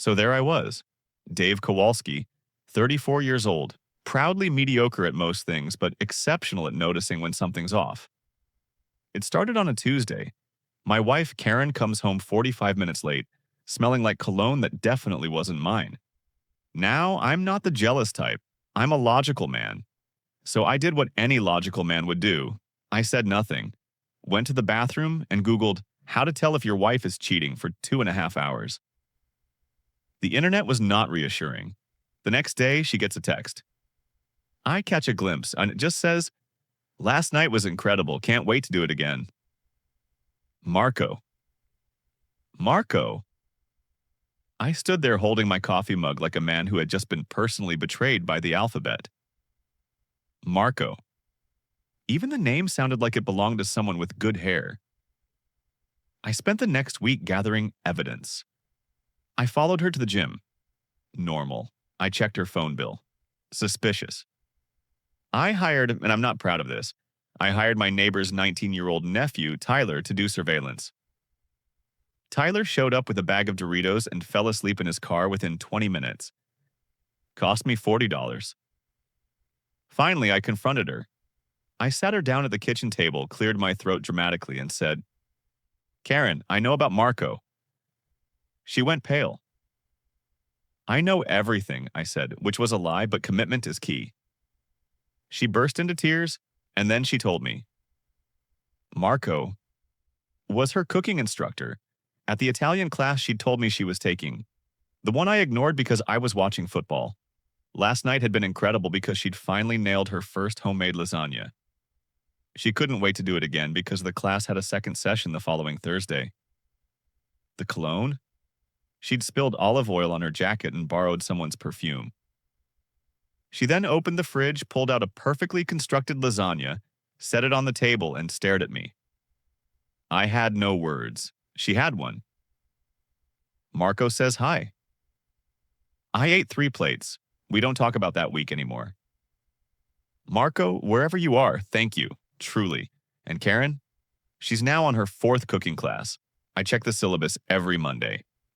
So there I was, Dave Kowalski, 34 years old, proudly mediocre at most things, but exceptional at noticing when something's off. It started on a Tuesday. My wife, Karen, comes home 45 minutes late, smelling like cologne that definitely wasn't mine. Now, I'm not the jealous type. I'm a logical man. So I did what any logical man would do. I said nothing, went to the bathroom, and Googled how to tell if your wife is cheating for 2.5 hours. The internet was not reassuring. The next day, she gets a text. I catch a glimpse, and it just says, "Last night was incredible. Can't wait to do it again." Marco. Marco. I stood there holding my coffee mug like a man who had just been personally betrayed by the alphabet. Marco. Even the name sounded like it belonged to someone with good hair. I spent the next week gathering evidence. I followed her to the gym. Normal. I checked her phone bill. Suspicious. I hired, and I'm not proud of this, I hired my neighbor's 19-year-old nephew, Tyler, to do surveillance. Tyler showed up with a bag of Doritos and fell asleep in his car within 20 minutes. Cost me $40. Finally, I confronted her. I sat her down at the kitchen table, cleared my throat dramatically, and said, "Karen, I know about Marco." She went pale. "I know everything," I said, which was a lie, but commitment is key. She burst into tears, and then she told me. Marco was her cooking instructor at the Italian class she'd told me she was taking, the one I ignored because I was watching football. Last night had been incredible because she'd finally nailed her first homemade lasagna. She couldn't wait to do it again because the class had a second session the following Thursday. The cologne? She'd spilled olive oil on her jacket and borrowed someone's perfume. She then opened the fridge, pulled out a perfectly constructed lasagna, set it on the table, and stared at me. I had no words. She had one. Marco says hi. I ate 3 plates. We don't talk about that week anymore. Marco, wherever you are, thank you, truly. And Karen? She's now on her 4th cooking class. I check the syllabus every Monday.